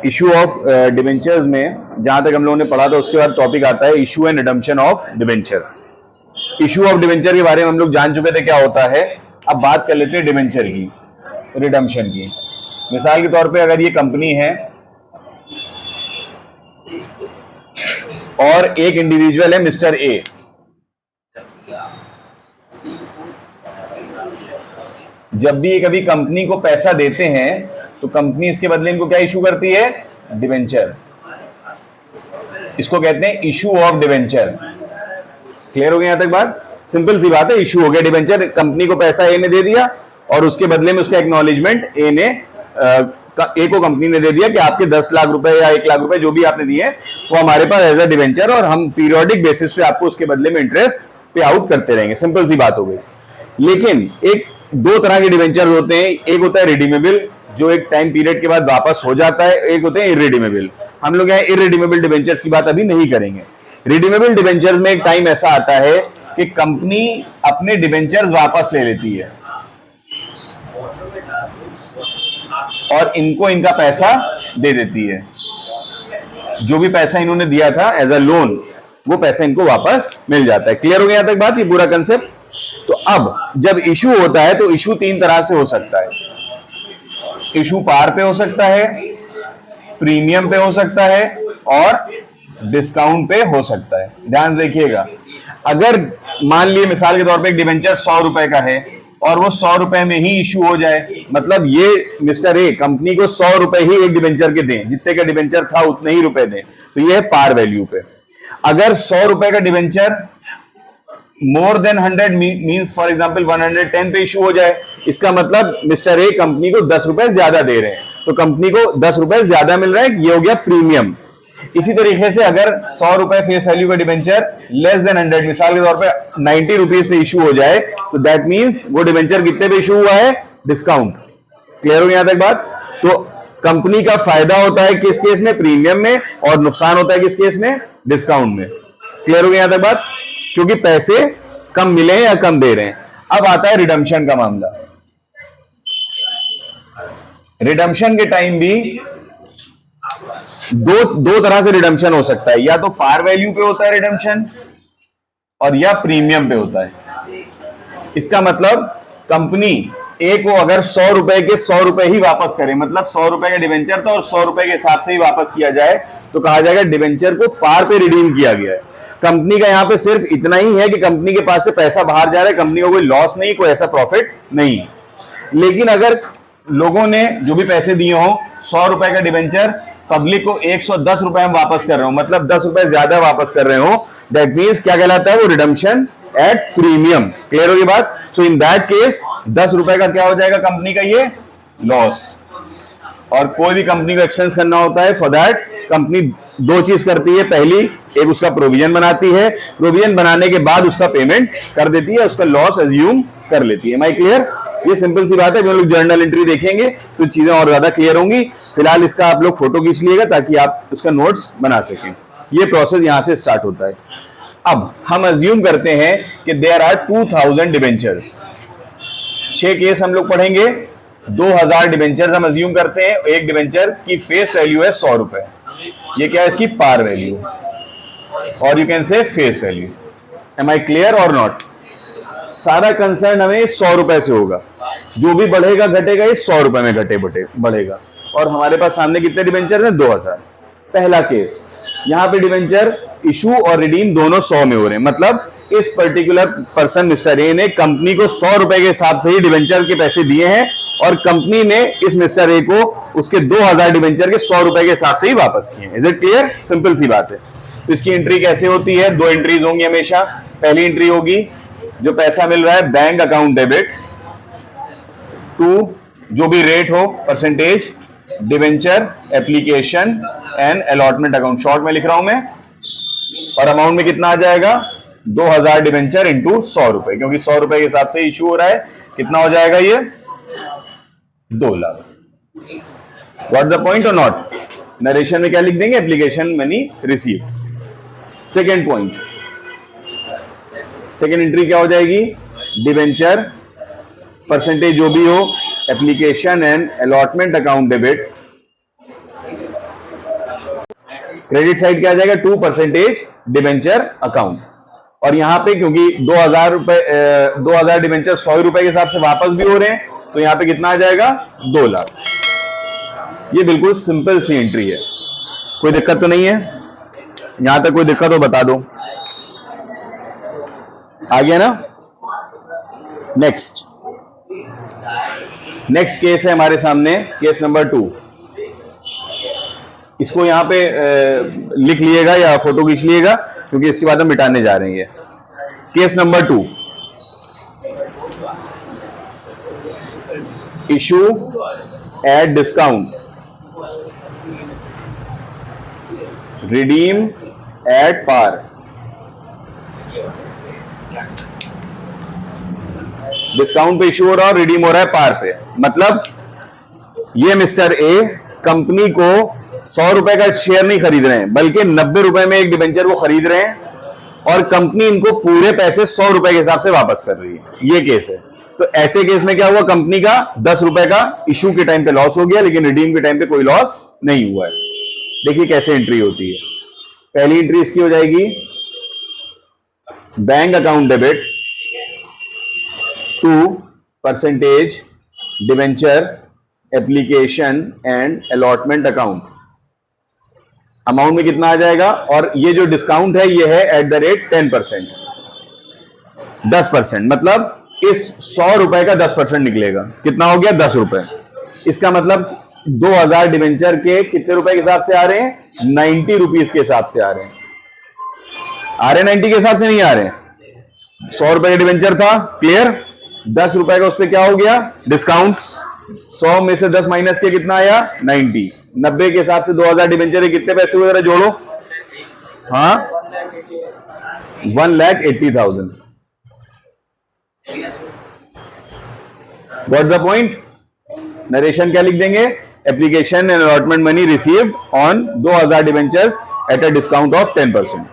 Issue of debentures में जहां तक हम लोगों ने पढ़ा था उसके बाद टॉपिक आता है issue and redemption of debenture. Issue of debenture के बारे में हम लोग जान चुके थे क्या होता है। अब बात कर लेते हैं डिबेंचर की, रिडम्पशन की। मिसाल के तौर पे अगर ये कंपनी है और एक इंडिविजुअल है मिस्टर ए, जब भी ये कभी कंपनी को पैसा देते हैं तो कंपनी इसके बदले इनको क्या इशू करती है? डिबेंचर। इसको कहते हैं इशू ऑफ डिबेंचर। क्लियर हो गया यहां तक बात? सिंपल सी बात है, इशू हो गया डिबेंचर, कंपनी को पैसा ए ने दे दिया और उसके बदले में उसका एक्नॉलेजमेंट ए को कंपनी ने दे दिया कि आपके 10 लाख रुपए या 1 लाख रुपए जो भी आपने दिए वो हमारे पास एज अ डिबेंचर और हम पीरियोडिक बेसिस पे आपको उसके बदले में इंटरेस्ट पे आउट करते रहेंगे। सिंपल सी बात हो गई। लेकिन एक दो तरह के डिबेंचर होते हैं, एक होता है रिडीमेबल जो एक टाइम पीरियड के बाद वापस हो जाता है, एक होते हैं इररिडीमेबल। हम लोग यहाँ इररिडीमेबल डिबेंचर्स की बात अभी नहीं करेंगे। रिडीमेबल डिबेंचर्स में एक टाइम ऐसा आता है कि कंपनी अपने डिबेंचर्स वापस ले लेती है और इनको इनका पैसा दे देती है। जो भी पैसा इन्होंने दिया था एज अ लोन वो पैसा इनको वापस मिल जाता है। क्लियर हो गया यहां तक बात, ये पूरा कंसेप्ट? तो अब जब इशू होता है तो इशू 3 तरह से हो सकता है। इशू पार पे हो सकता है, प्रीमियम पे हो सकता है और डिस्काउंट पे हो सकता है। ध्यान से देखिएगा, अगर मान लिए मिसाल के तौर पे एक डिबेंचर 100 रुपए का है और वो 100 रुपए में ही इशू हो जाए, मतलब ये मिस्टर ए कंपनी को 100 रुपए ही एक डिबेंचर के दें, जितने का डिबेंचर था उतने ही रुपए दें, तो ये है पार वैल्यू पे। अगर 100 रुपए का debenture more than 100 means for example 110 पे इशू हो जाए, इसका मतलब मिस्टर ए कंपनी को 10 रुपए ज्यादा दे रहे हैं, तो कंपनी को 10 रुपए ज्यादा मिल रहा है, ये हो गया प्रीमियम। इसी तरीके से अगर 100 रुपए फेस वैल्यू का डिबेंचर लेस देन 100 मिसाल के तौर पे 90 रुपीज पे इशू हो जाए, तो दैट मींस वो डिबेंचर कितने पे इशू हुआ है? डिस्काउंट। क्लियर हो यहां तक बात? तो कंपनी का फायदा होता है किस केस में? प्रीमियम में, और नुकसान होता है किस केस में? डिस्काउंट में। क्लियर हो गया यहां तक बात? क्योंकि पैसे कम मिले हैं या कम दे रहे हैं। अब आता है रिडम्पशन का मामला। रिडम्पशन के टाइम भी दो तरह से रिडम्पशन हो सकता है, या तो पार वैल्यू पे होता है रिडम्पशन और या प्रीमियम पे होता है। इसका मतलब कंपनी ए को अगर 100 रुपए के 100 रुपए ही वापस करे, मतलब 100 रुपए का डिबेंचर था और 100 रुपए के हिसाब से ही वापस किया जाए, तो कहा जाएगा डिबेंचर को पार पे रिडीम किया गया है। कंपनी का यहां पे सिर्फ इतना ही है कि कंपनी के पास से पैसा बाहर जा रहा है, कंपनी को कोई लॉस नहीं, कोई ऐसा प्रॉफिट नहीं। लेकिन अगर लोगों ने जो भी पैसे दिए हो 100 रुपए का डिबेंचर पब्लिक को 110 रुपए में वापस कर रहे हो, मतलब 10 रुपए ज्यादा वापस कर रहे हो, दैट मींस क्या कहलाता है? वो रिडम्पशन एट प्रीमियम। क्लियर होगी बात? सो इन दैट केस 10 रुपए का क्या हो जाएगा कंपनी का? ये लॉस। और कोई भी कंपनी को एक्सपेंस करना होता है, फॉर दैट कंपनी दो चीज करती है। पहली, एक उसका प्रोविजन बनाती है, प्रोविजन बनाने के बाद उसका पेमेंट कर देती है, उसका लॉस एज्यूम कर लेती है। Am I clear? ये सिंपल सी बात है। हम लोग जर्नल एंट्री देखेंगे तो चीजें और ज्यादा क्लियर होंगी। फिलहाल इसका आप लोग फोटो खींच लीजिएगा ताकि आप उसका नोट्स बना सकें। ये प्रोसेस यहां से स्टार्ट होता है। अब हम अज्यूम करते हैं कि देयर आर 2000 डिबेंचर्स। 6 केस हम लोग पढ़ेंगे। 2000 डिबेंचर्स हम अज्यूम करते हैं। एक डिबेंचर की फेस वैल्यू है 100 रुपए, ये क्या है? इसकी पार वैल्यू, और you can say face value. Am I clear और नॉट? सारा कंसर्न हमें 100 रुपए से होगा, जो भी बढ़ेगा घटेगा ये 100 रुपए में बढ़ेगा। और हमारे पास सामने कितने डिबेंचर हैं? 2000। पहला केस, यहां पे डिबेंचर इशू और रिडीम दोनों 100 में हो रहे हैं, मतलब इस पर्टिकुलर पर्सन मिस्टर ए ने कंपनी को 100 रुपए के हिसाब से ही डिबेंचर के पैसे दिए हैं और कंपनी ने इस मिस्टर ए को उसके 2000 डिबेंचर के 100 रुपए के हिसाब से ही वापस किए। Is it clear? सिंपल सी बात है। तो इसकी एंट्री कैसे होती है? 2 एंट्रीज होंगी हमेशा। पहली एंट्री होगी जो पैसा मिल रहा है बैंक अकाउंट डेबिट टू जो भी रेट हो percentage debenture application and allotment account, short में लिख रहा हूं मैं, और अमाउंट में कितना आ जाएगा? 2000 डिबेंचर इंटू 100 रुपए, क्योंकि 100 रुपए के हिसाब से इशू हो रहा है। कितना हो जाएगा ये? 2 लाख। व्हाट द पॉइंट और नॉट? नरेशन में क्या लिख देंगे? Application money receive. Second point, second entry क्या हो जाएगी? डिबेंचर परसेंटेज जो भी हो application and allotment account debit credit side क्या आ जाएगा, 2% डिबेंचर अकाउंट। और यहां पे क्योंकि 2000 रुपए 2000 डिबेंचर 100 रुपए के हिसाब से वापस भी हो रहे हैं, तो यहां पे कितना आ जाएगा, 2 लाख। ये बिल्कुल सिंपल सी एंट्री है, कोई दिक्कत तो नहीं है? यहां तक कोई दिक्कत हो बता दो। आ गया ना? नेक्स्ट केस है हमारे सामने, केस नंबर 2। इसको यहां पे लिख लीजिएगा या फोटो खींच लीजिएगा, क्योंकि इसके बाद हम मिटाने जा रहे हैं। Case number 2, issue at discount, redeem at par. Discount पे इशू हो रहा है और रिडीम हो रहा है पार पे। मतलब ये मिस्टर ए कंपनी को 100 रुपए का शेयर नहीं खरीद रहे हैं, बल्कि 90 रुपए में एक डिबेंचर वो खरीद रहे हैं, और कंपनी इनको पूरे पैसे 100 रुपए के हिसाब से वापस कर रही है। ये केस है। तो ऐसे केस में क्या हुआ, कंपनी का 10 रुपए का इशू के टाइम पे लॉस हो गया, लेकिन रिडीम के टाइम पे कोई लॉस नहीं हुआ है। देखिए कैसे एंट्री होती है। पहली एंट्री इसकी हो जाएगी, bank account debit 2% debenture application and allotment account. Amount में कितना आ जाएगा, और ये जो डिस्काउंट है ये है एट द रेट 10%, 10%। मतलब इस 100 रुपए का 10% निकलेगा। कितना हो गया, 10 रुपए। इसका मतलब 2000 डिबेंचर के कितने रुपए के हिसाब से आ रहे हैं, 90 रुपीज के हिसाब से आ रहे हैं। 90 के हिसाब से नहीं आ रहे हैं। 100 रुपए का डिबेंचर था, क्लियर। 10 रुपए का उस पर क्या हो गया, डिस्काउंट। 100 में से 10 माइनस के कितना आया, 90। 90 के हिसाब से 2000 डिबेंचर के कितने पैसे हुए, जरा जोड़ो। हाँ, 1,80,000। Got the point. नरेशन क्या लिख देंगे, application and allotment money received on 2000 debentures at a discount of 10%।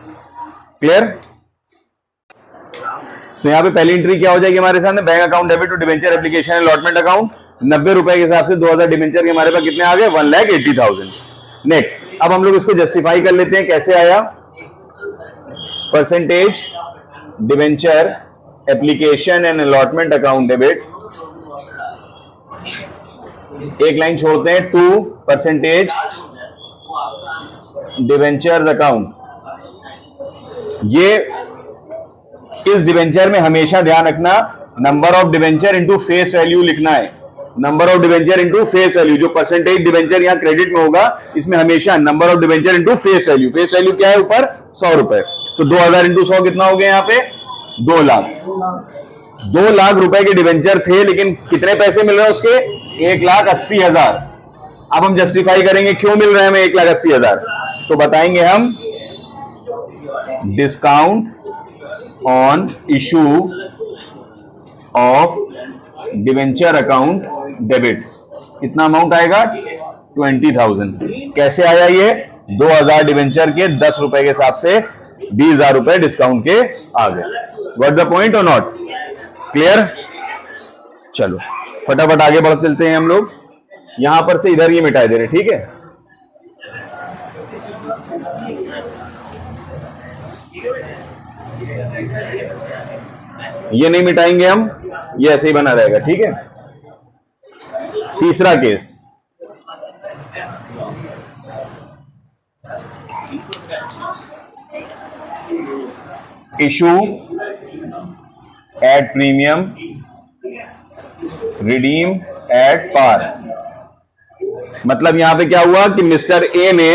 Clear. तो यहां पे पहली एंट्री क्या हो जाएगी हमारे सामने, bank account debit to debenture application and allotment account. 90 रुपए के हिसाब से 2000 डिबेंचर के हमारे पास कितने आ गए, 1,80,000। नेक्स्ट, अब हम लोग इसको जस्टिफाई कर लेते हैं। कैसे आया, percentage debenture application and allotment account debit, एक लाइन छोड़ते हैं, 2% डिबेंचर्स अकाउंट। ये इस डिबेंचर में हमेशा ध्यान रखना, number of debenture into face value लिखना है। Number of debenture into face value, जो परसेंटेज डिबेंचर यहां क्रेडिट में होगा, इसमें हमेशा number of debenture into face value. Face value क्या है, ऊपर 100 रुपए। तो 2000 इंटू 100 कितना हो गया, यहां पे 2 लाख। 2 लाख रुपए के डिबेंचर थे, लेकिन कितने पैसे मिल रहे हैं उसके, 1,80,000। अब हम जस्टिफाई करेंगे क्यों मिल रहे हैं हमें 1,80,000। तो बताएंगे हम, discount on issue of debenture account debit, कितना अमाउंट आएगा, 20,000। कैसे आया ये, 2000 डिबेंचर के 10 रुपए के हिसाब से 20,000 रुपए डिस्काउंट के आ गए। गॉट द पॉइंट और नॉट, क्लियर। चलो फटाफट आगे बढ़ चलते हैं हम लोग। यहां पर से इधर ये मिटा दे रहे, ठीक है। ये नहीं मिटाएंगे हम, ये ऐसे ही बना रहेगा, ठीक है। तीसरा case, issue at premium, redeem at par. मतलब यहां पे क्या हुआ कि मिस्टर ए ने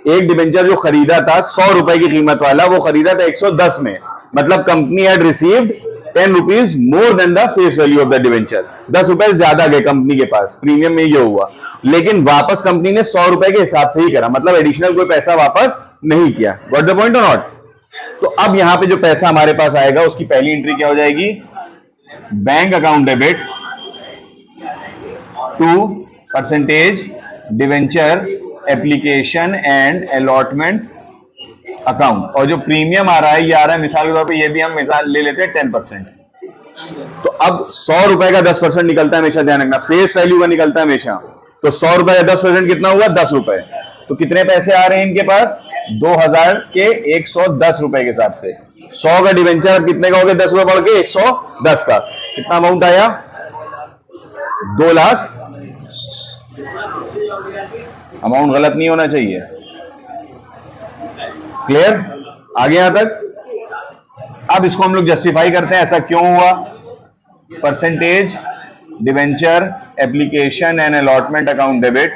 एक डिबेंचर जो खरीदा था 100 रुपए की कीमत वाला, वो खरीदा था 110 में। मतलब company had received 10 rupees more than the face value of the debenture. 10 रुपए ज्यादा गए कंपनी के पास, प्रीमियम में ये हुआ। लेकिन वापस कंपनी ने 100 रुपए के हिसाब से ही करा, मतलब एडिशनल कोई पैसा वापस नहीं किया। गॉट द पॉइंट और नॉट। तो अब यहां पे जो पैसा हमारे पास आएगा, उसकी पहली एंट्री क्या हो जाएगी, bank account debit 2% debenture application and allotment account. और जो प्रीमियम आ रहा है, ये आ रहा है मिसाल के तौर पे, ये भी हम मिसाल ले लेते हैं 10%। तो अब 100 रुपए का 10% निकलता है, हमेशा ध्यान रखना, फेस वैल्यू का निकलता है हमेशा। तो 100 रुपए का 10% कितना हुआ, 10 रुपए। तो कितने पैसे आ रहे हैं इनके पास? 2000 के 110 रुपए के हिसाब से 100 का डिवेंचर अब कितने का हो गया? 10 रुपए बढ़ के 110 का कितना अमाउंट आया? 2 लाख। अमाउंट गलत नहीं होना चाहिए। क्लियर? आगे यहां तक। अब इसको हम लोग जस्टिफाई करते हैं ऐसा क्यों हुआ। Percentage debenture application and allotment account debit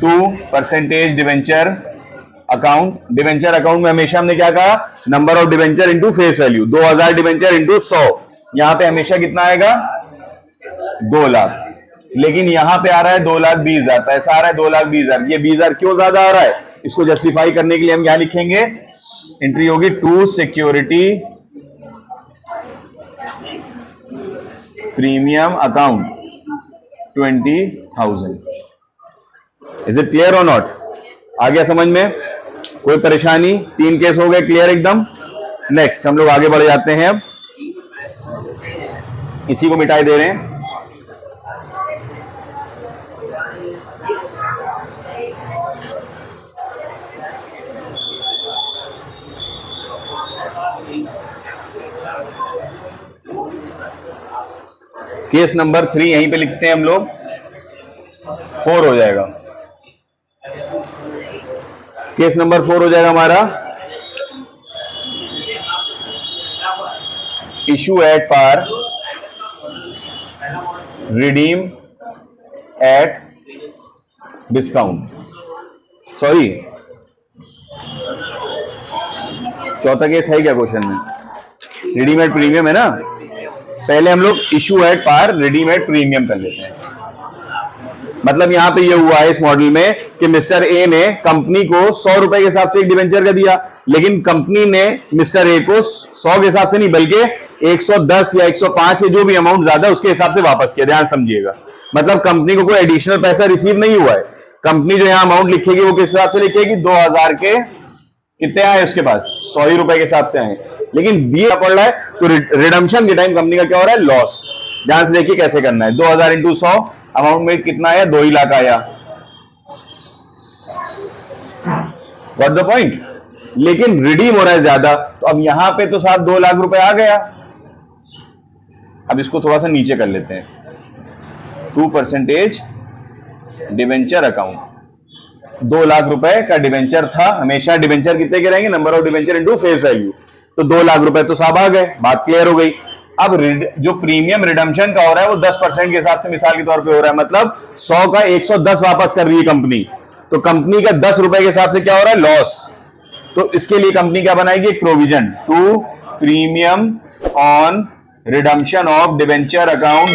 to percentage debenture account. Debenture account में हमेशा हमने क्या कहा? Number of debenture into face value. 2000 debenture into 100। यहां पे हमेशा कितना आएगा? 2 लाख। लेकिन यहां पे आ रहा है 2,20,000 पैसा आ रहा है 2,20,000। ये 20,000 क्यों ज्यादा आ रहा है? इसको जस्टिफाई करने के लिए हम क्या लिखेंगे? एंट्री होगी to security premium account 20,000। Is it clear और नॉट? आ गया समझ में? कोई परेशानी? 3 केस हो गए क्लियर एकदम। नेक्स्ट हम लोग आगे बढ़ जाते हैं। अब इसी को मिटाई दे रहे हैं। केस नंबर 3 यहीं पे लिखते हैं हम लोग। 4 हो जाएगा। केस नंबर 4 हो जाएगा हमारा issue at par redeem at discount. Sorry, चौथा केस है क्या क्वेश्चन में? रिडीम एट प्रीमियम है ना। पहले हम लोग issue at par redeem at premium कर लेते हैं। मतलब यहां पे ये हुआ है इस मॉडल में कि मिस्टर ए ने कंपनी को 100 रुपए के हिसाब से एक डिवेंचर का दिया, लेकिन कंपनी ने मिस्टर ए को 100 के हिसाब से नहीं बल्कि 110 या 105 या जो भी अमाउंट ज्यादा उसके हिसाब से वापस किया। ध्यान समझिएगा, मतलब कंपनी को कोई एडिशनल पैसा रिसीव नहीं हुआ है। कंपनी जो यहां अमाउंट लिखेगी वो किस हिसाब से लिखेगी? 2000 के कितने आए उसके पास? 100 ही रुपए के हिसाब से आए, लेकिन दिया पड़ रहा है तो रिडम्पशन के टाइम कंपनी का क्या हो रहा है? लॉस। ध्यान से देखिए कैसे करना है। 2000 इंटू 100 अमाउंट में कितना आया? 2 ही लाख आया। Got the point? लेकिन रिडीम हो रहा है ज्यादा, तो अब यहां पे तो साथ 2 लाख रुपए आ गया। अब इसको थोड़ा सा नीचे कर लेते हैं। 2% डिवेंचर अकाउंट 2 लाख रुपए का डिवेंचर था। हमेशा डिवेंचर कितने के रहेंगे? Number of debenture into face value. तो 2 लाख रुपए तो साहब आ गए, बात क्लियर हो गई। अब जो प्रीमियम रिडम्पशन का हो रहा है वो 10% के हिसाब से मिसाल के तौर पे हो रहा है, मतलब 100 का 110 वापस कर रही है कंपनी। तो कंपनी का 10 रुपए के हिसाब से क्या हो रहा है? लॉस। तो इसके लिए कंपनी क्या बनाएगी? एक provision to premium on redemption of debenture account.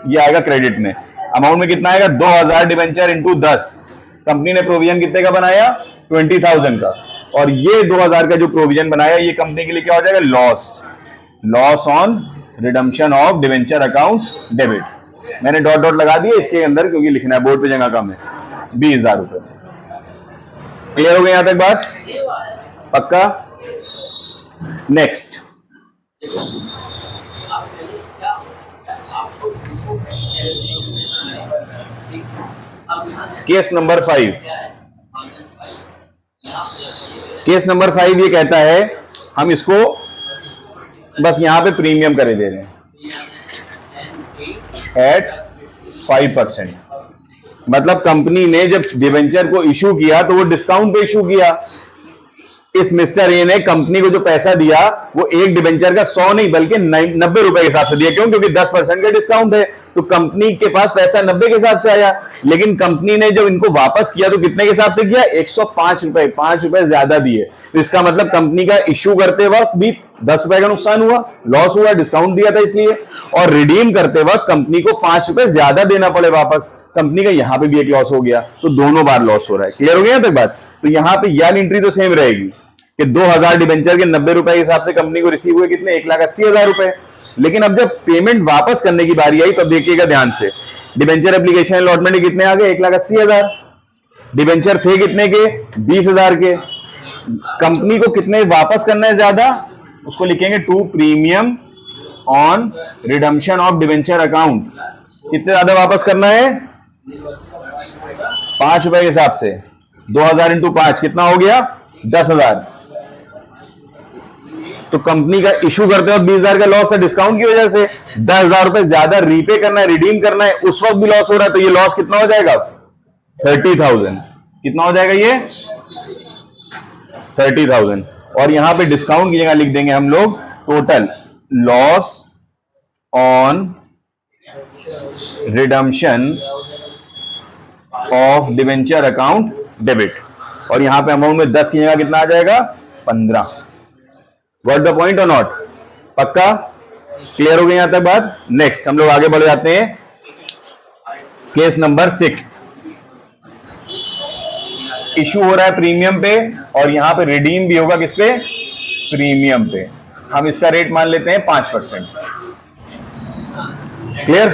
ये आएगा क्रेडिट में। अमाउंट में कितना आएगा? 2000 डिवेंचर इंटू 10। कंपनी ने प्रोविजन कितने का बनाया? 20,000 का। और ये 2000 का जो प्रोविजन बनाया ये कंपनी के लिए क्या हो जाएगा? Loss. Loss on redemption of debenture account debit. मैंने डॉट डॉट लगा दिया इसके अंदर क्योंकि लिखना है, बोर्ड पे जगह कम है। 20,000 रुपए। क्लियर हो गया यहां तक बात? पक्का? Next case number 5। Case number 5 ये कहता है, हम इसको बस यहां पे प्रीमियम करे दे रहे हैं एट 5%। मतलब कंपनी ने जब डिवेंचर को इशू किया तो वो डिस्काउंट पे इशू किया। इस मिस्टर ए ने कंपनी को जो पैसा दिया वो एक डिवेंचर का 100 नहीं बल्कि 90 रुपए के हिसाब से दिया। क्यों? क्योंकि 10% का डिस्काउंट है, तो कंपनी के पास पैसा 90 के हिसाब से आया। लेकिन कंपनी ने जब इनको वापस किया तो कितने के हिसाब से किया? 105 रुपए, 5 रुपए ज्यादा दिए। तो इसका मतलब कंपनी का इशू करते वक्त भी 10 रुपए का नुकसान हुआ, लॉस हुआ, डिस्काउंट दिया था इसलिए। और रिडीम करते वक्त कंपनी को 5 रुपए ज्यादा देना पड़े वापस। कंपनी का यहां पे भी एक लॉस हो गया, तो दोनों बार लॉस हो रहा है। क्लियर हो गया तक बात? तो यहां पे यार एंट्री तो सेम रहेगी कि 2000 डिवेंचर के 90 रुपए के हिसाब से कंपनी को रिसीव हुए कितने? 1,80,000 रुपए। लेकिन अब जब पेमेंट वापस करने की बारी आई तो अब देखिएगा ध्यान से, डिवेंचर एप्लीकेशन अलॉटमेंट कितने आ गए? 1,80,000। डिवेंचर थे कितने के? 20,000 के। कंपनी को कितने वापस करना है ज्यादा? उसको लिखेंगे to premium on redemption of debenture account. कितने ज्यादा वापस करना है? ₹5 के हिसाब से 2000 इंटू 5 कितना हो गया? 10,000। तो कंपनी का इशू करते वक्त 20,000 का लॉस है डिस्काउंट की वजह से। 10,000 रुपए ज्यादा रीपे करना है, रिडीम करना है, उस वक्त भी लॉस हो रहा है, तो ये लॉस कितना हो जाएगा? 30,000। कितना हो जाएगा ये? 30,000। और यहां पे डिस्काउंट की जगह लिख देंगे हम लोग total loss on redemption of debenture account debit. और यहां पे अमाउंट में 10 की जगह कितना आ जाएगा? 15। गॉट द पॉइंट और नॉट? पक्का क्लियर हो गई यहां तक बात? नेक्स्ट हम लोग आगे बढ़ जाते हैं। Case number 6। इशू हो रहा है प्रीमियम पे और यहां पे रिडीम भी होगा किस पे? प्रीमियम पे। हम इसका रेट मान लेते हैं 5%। क्लियर?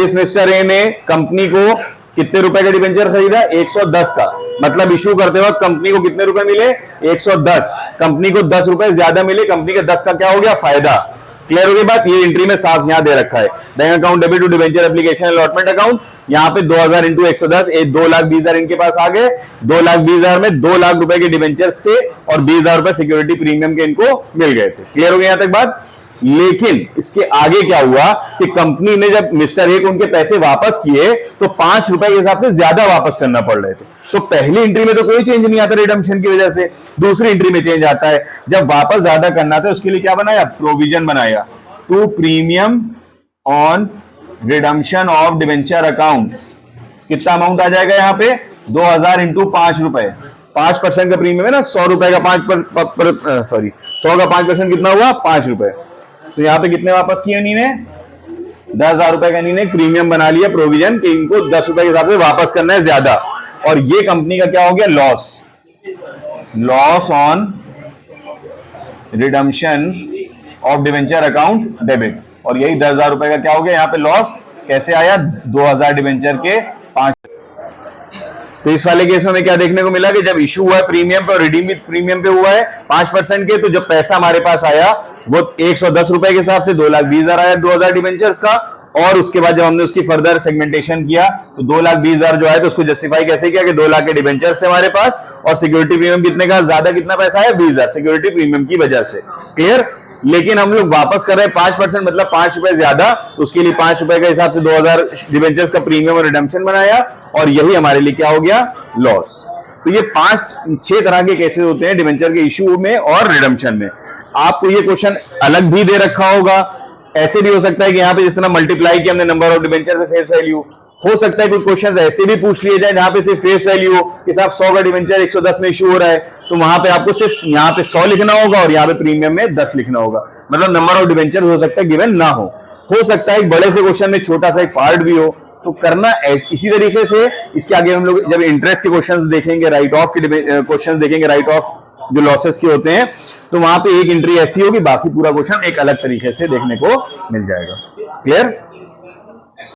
इस मिस्टर ए ने कंपनी को कितने रुपए का डिबेंचर खरीदा? 110 का। मतलब इशू करते वक्त कंपनी को कितने रुपए मिले? 110। कंपनी को 10 रुपए ज्यादा मिले। कंपनी का 10 का क्या हो गया? फायदा। क्लियर हो गई बात? ये एंट्री में साफ यहां दे रखा है, bank account debit to debenture application allotment account. यहां पे 2000 इंटू 110, 2,20,000 इनके पास आ गए। 2,20,000 में 2 लाख रुपए के डिबेंचर्स थे और 20,000 रुपए सिक्योरिटी प्रीमियम के इनको मिल गए थे। क्लियर हो गया यहां तक बात? लेकिन इसके आगे क्या हुआ कि कंपनी ने जब मिस्टर ए को उनके पैसे वापस किए तो 5 रुपए के हिसाब से ज्यादा वापस करना पड़ रहे थे। तो पहली एंट्री में तो कोई चेंज नहीं आता रिडम्पशन की वजह से, दूसरी एंट्री में चेंज आता है। जब वापस ज्यादा करना था उसके लिए क्या बनाया? प्रोविजन बनाया to premium on redemption of debenture account. कितना अमाउंट आ जाएगा यहां पे? 2000 इंटू 5 रुपए। 5% का प्रीमियम है ना, 100 रुपए का 100 का 5% कितना हुआ? 5 रुपए। तो यहां पे कितने वापस किए इन्हीं ने? 10,000 रुपए का इन्हीं ने प्रीमियम बना लिया प्रोविजन कि इनको 10 रुपए के हिसाब से वापस करना है ज्यादा। और ये कंपनी का क्या हो गया? Loss on redemption of debenture account debit. और यही 10,000 रुपए का क्या हो गया? यहां पे लॉस कैसे आया? 2,000 डिवेंचर के 5। तो इस वाले केस में हमें क्या देखने को मिला कि जब इशू हुआ है प्रीमियम पे और रिडीम भी प्रीमियम पे हुआ है 5% के, तो जब पैसा हमारे पास आया वो 110 रुपए के हिसाब से 2,20,000 आया 2,000 डिवेंचर्स का। और उसके बाद जब हमने उसकी फर्दर सेगमेंटेशन किया तो 2,20,000 जो आया तो उसको जस्टिफाई कैसे किया कि 2 लाख के डिवेंचर्स थे हमारे पास और सिक्योरिटी प्रीमियम कितने का? ज्यादा कितना पैसा आया? 20,000 सिक्योरिटी प्रीमियम की वजह से। क्लियर? लेकिन हम लोग वापस कर रहे हैं 5%, मतलब 5 रुपए ज्यादा। तो उसके लिए 5 रुपए के हिसाब से 2,000 डिवेंचर्स का प्रीमियम और रिडम्पशन बनाया और यही हमारे लिए क्या हो गया? लॉस। तो ये 5-6 तरह के केसेस होते हैं डिवेंचर के इशू में और रिडम्पशन में। आपको ये क्वेश्चन अलग भी दे रखा होगा। ऐसे भी हो सकता है कि यहाँ पे जिस तरह मल्टीप्लाई किया हमने नंबर ऑफ डिवेंचर से फेस वैल्यू, हो सकता है कुछ क्वेश्चंस ऐसे भी पूछ लिए जाए जहां पे सिर्फ फेस वैल्यू हो कि साहब 100 का डिवेंचर 110 में इशू हो रहा है, तो वहां पे आपको सिर्फ यहाँ पे 100 लिखना होगा और यहाँ पे प्रीमियम में 10 लिखना होगा। मतलब नंबर ऑफ डिवेंचर हो सकता है गिवन ना हो सकता है एक बड़े से क्वेश्चन में छोटा सा एक पार्ट भी हो। तो करना इसी तरीके से। इसके आगे हम लोग जब इंटरेस्ट के क्वेश्चंस देखेंगे, राइट ऑफ के क्वेश्चंस देखेंगे, राइट ऑफ जो लॉसेस के होते हैं, तो वहां पे एक एंट्री ऐसी होगी, बाकी पूरा क्वेश्चन एक अलग तरीके से देखने को मिल जाएगा। क्लियर?